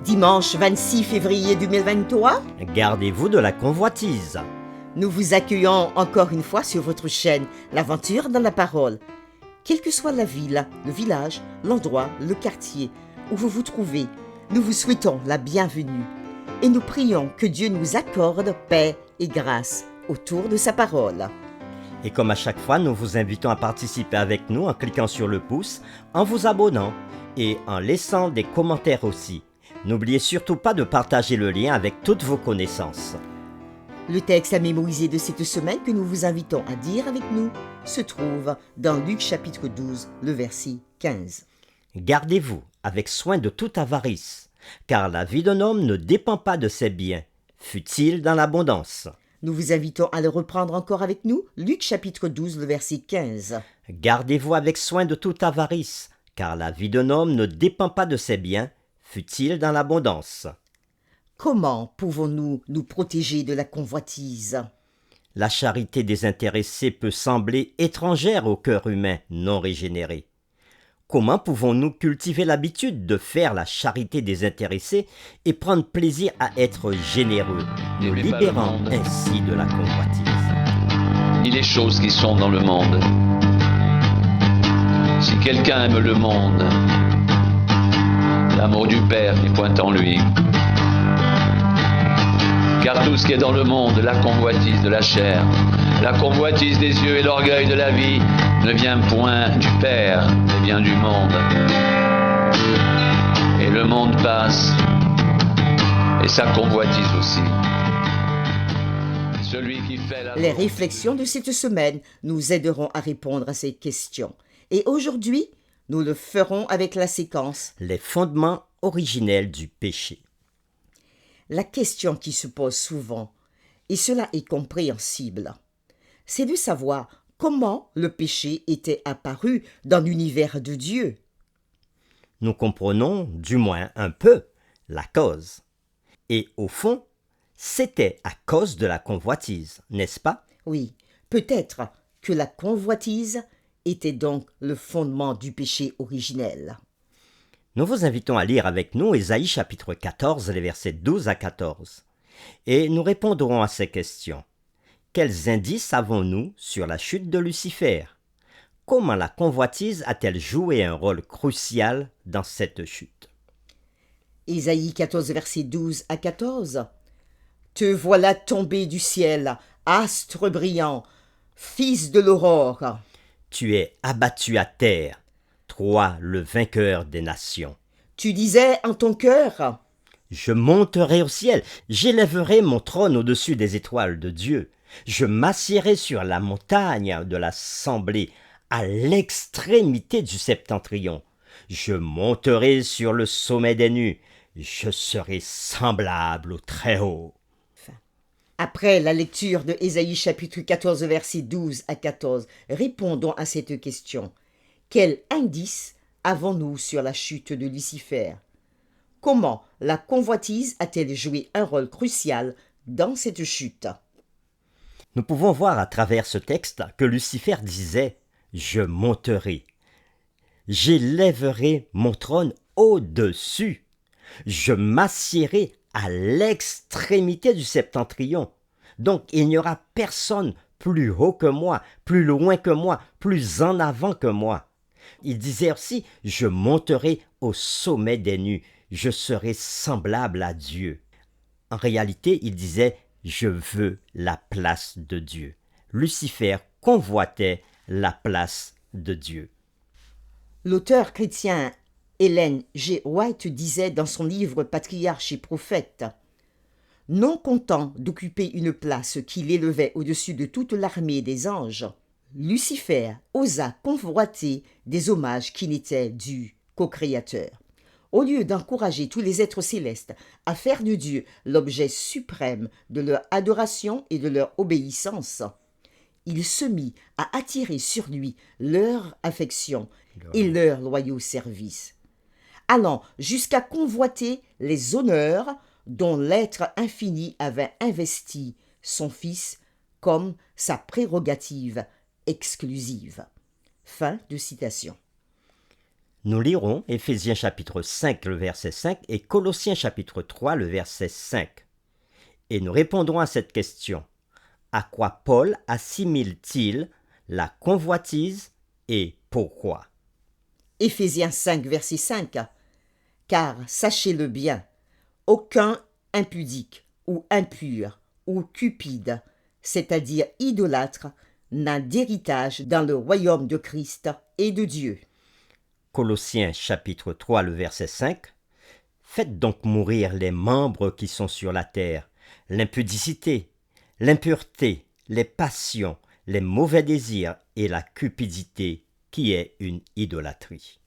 Dimanche 26 février 2023, Gardez-vous de la convoitise. nous vous accueillons encore une fois sur votre chaîne L'Aventure dans la Parole. Quelle que soit la ville, le village, l'endroit, le quartier où vous vous trouvez, nous vous souhaitons la bienvenue et nous prions que Dieu nous accorde paix et grâce autour de sa parole. Et comme à chaque fois, nous vous invitons à participer avec nous en cliquant sur le pouce, en vous abonnant et en laissant des commentaires aussi. N'oubliez surtout pas de partager le lien avec toutes vos connaissances. Le texte à mémoriser de cette semaine que nous vous invitons à dire avec nous se trouve dans Luc chapitre 12, le verset 15. Gardez-vous avec soin de toute avarice, car la vie d'un homme ne dépend pas de ses biens, fût-il dans l'abondance. Nous vous invitons à le reprendre encore avec nous, Luc chapitre 12, le verset 15. Gardez-vous avec soin de toute avarice, car la vie d'un homme ne dépend pas de ses biens, fût-il dans l'abondance. Comment pouvons-nous nous protéger de la convoitise? La charité désintéressée peut sembler étrangère au cœur humain non régénéré. Comment pouvons-nous cultiver l'habitude de faire la charité désintéressée et prendre plaisir à être généreux, nous libérant ainsi de la convoitise? Ni les choses qui sont dans le monde. Si quelqu'un aime le monde, l'amour du Père n'est point en lui. Car tout ce qui est dans le monde, la convoitise de la chair, la convoitise des yeux et l'orgueil de la vie, ne vient point du Père, mais vient du monde. Et le monde passe, et sa convoitise aussi. Celui qui fait la... Les réflexions de cette semaine nous aideront à répondre à ces questions. Et aujourd'hui, nous le ferons avec la séquence. Les fondements originels du péché. La question qui se pose souvent, et cela est compréhensible, c'est de savoir comment le péché était apparu dans l'univers de Dieu. Nous comprenons, du moins un peu, la cause. Et au fond, c'était à cause de la convoitise, n'est-ce pas? Oui, peut-être que la convoitise était donc le fondement du péché originel. Nous vous invitons à lire avec nous Ésaïe chapitre 14, les versets 12 à 14. Et nous répondrons à ces questions. Quels indices avons-nous sur la chute de Lucifer? Comment la convoitise a-t-elle joué un rôle crucial dans cette chute? Ésaïe 14, versets 12 à 14. Te voilà tombé du ciel, astre brillant, fils de l'aurore. Tu es abattu à terre, toi le vainqueur des nations. Tu disais en ton cœur, Je monterai au ciel, j'élèverai mon trône au-dessus des étoiles de Dieu. Je m'assiérai sur la montagne de l'assemblée, à l'extrémité du septentrion. Je monterai sur le sommet des nues, je serai semblable au Très-Haut. Après la lecture de Ésaïe chapitre 14, versets 12 à 14, répondons à cette question. Quel indice avons-nous sur la chute de Lucifer? Comment la convoitise a-t-elle joué un rôle crucial dans cette chute? Nous pouvons voir à travers ce texte que Lucifer disait « Je monterai, j'élèverai mon trône au-dessus, je m'assiérai à l'extrémité du septentrion. Donc il n'y aura personne plus haut que moi, plus loin que moi, plus en avant que moi. » Il disait aussi « Je monterai au sommet des nues, je serai semblable à Dieu. » En réalité, il disait « Je veux la place de Dieu. » Lucifer convoitait la place de Dieu. L'auteur chrétien Ellen G. White disait dans son livre Patriarches et prophètes, « Non content d'occuper une place qui l'élevait au-dessus de toute l'armée des anges, Lucifer osa convoiter des hommages qui n'étaient dus qu'au Créateur. Au lieu d'encourager tous les êtres célestes à faire de Dieu l'objet suprême de leur adoration et de leur obéissance, il se mit à attirer sur lui leur affection et leur loyaux service, allant jusqu'à convoiter les honneurs dont l'être infini avait investi son Fils comme sa prérogative exclusive. Fin de citation. Nous lirons Éphésiens chapitre 5, le verset 5 et Colossiens chapitre 3, le verset 5. Et nous répondrons à cette question. À quoi Paul assimile-t-il la convoitise et pourquoi? Éphésiens 5, verset 5. Car sachez-le bien, aucun impudique ou impur ou cupide, c'est-à-dire idolâtre, n'a d'héritage dans le royaume de Christ et de Dieu. Colossiens chapitre 3, le verset 5. Faites donc mourir les membres qui sont sur la terre, l'impudicité, l'impureté, les passions, les mauvais désirs et la cupidité, qui est une idolâtrie.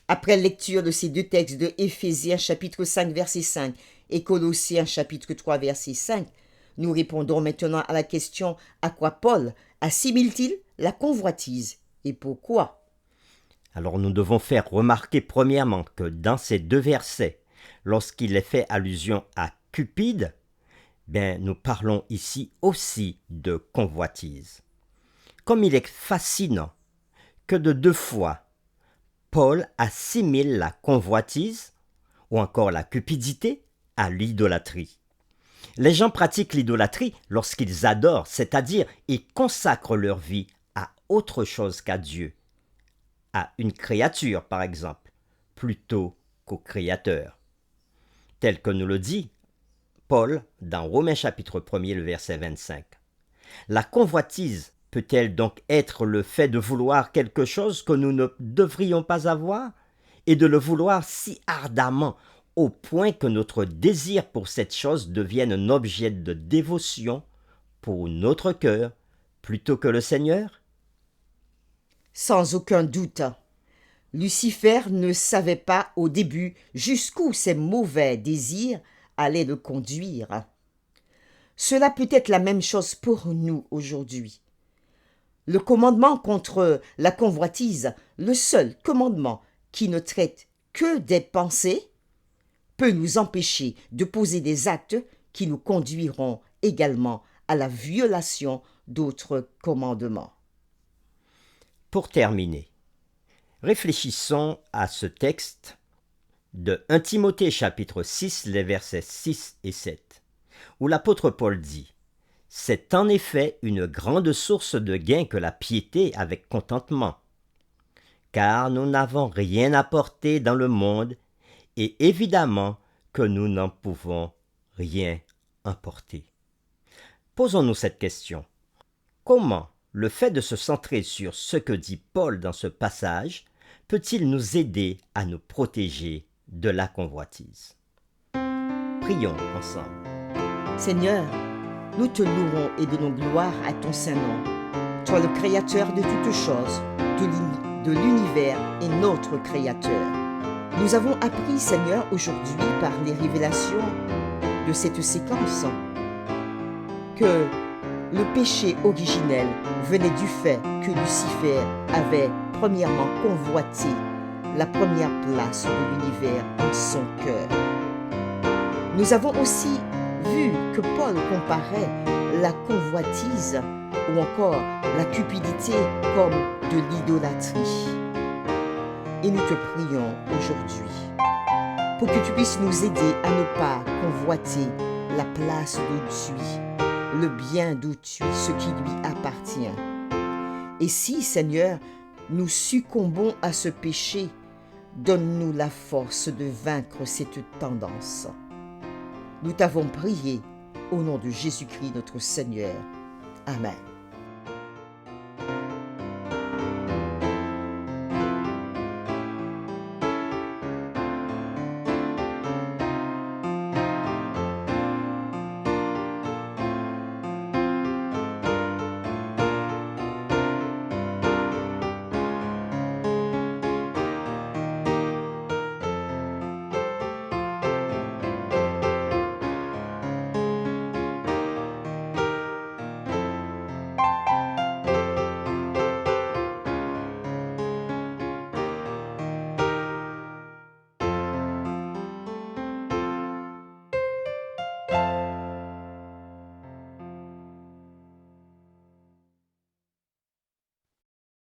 Après lecture de ces deux textes de Éphésiens chapitre 5 verset 5 et Colossiens chapitre 3 verset 5, nous répondons maintenant à la question à quoi Paul assimile-t-il la convoitise et pourquoi? Alors nous devons faire remarquer premièrement que dans ces deux versets, lorsqu'il est fait allusion à Cupide, nous parlons ici aussi de convoitise. Comme il est fascinant que de deux fois, Paul assimile la convoitise ou encore la cupidité à l'idolâtrie. Les gens pratiquent l'idolâtrie lorsqu'ils adorent, c'est-à-dire ils consacrent leur vie à autre chose qu'à Dieu, à une créature par exemple, plutôt qu'au Créateur. Tel que nous le dit Paul dans Romains chapitre 1er, le verset 25. La convoitise peut-elle donc être le fait de vouloir quelque chose que nous ne devrions pas avoir et de le vouloir si ardemment au point que notre désir pour cette chose devienne un objet de dévotion pour notre cœur plutôt que le Seigneur? Sans aucun doute, Lucifer ne savait pas au début jusqu'où ses mauvais désirs allaient le conduire. Cela peut être la même chose pour nous aujourd'hui. Le commandement contre la convoitise, le seul commandement qui ne traite que des pensées, peut nous empêcher de poser des actes qui nous conduiront également à la violation d'autres commandements. Pour terminer, réfléchissons à ce texte de 1 Timothée chapitre 6, les versets 6 et 7, où l'apôtre Paul dit « C'est en effet une grande source de gain que la piété avec contentement, car nous n'avons rien apporté dans le monde et évidemment que nous n'en pouvons rien emporter. » Posons-nous cette question. Comment le fait de se centrer sur ce que dit Paul dans ce passage peut-il nous aider à nous protéger de la convoitise? Prions ensemble. Seigneur, nous te louons et donnons gloire à ton Saint-Nom. Toi le Créateur de toutes choses, de l'univers et notre Créateur. Nous avons appris, Seigneur, aujourd'hui par les révélations de cette séquence que le péché originel venait du fait que Lucifer avait premièrement convoité la première place de l'univers en son cœur. Nous avons aussi vu que Paul comparait la convoitise ou encore la cupidité comme de l'idolâtrie. Et nous te prions aujourd'hui pour que tu puisses nous aider à ne pas convoiter la place d'autrui, le bien d'autrui, ce qui lui appartient. Et si, Seigneur, nous succombons à ce péché, donne-nous la force de vaincre cette tendance. Nous t'avons prié au nom de Jésus-Christ notre Seigneur. Amen.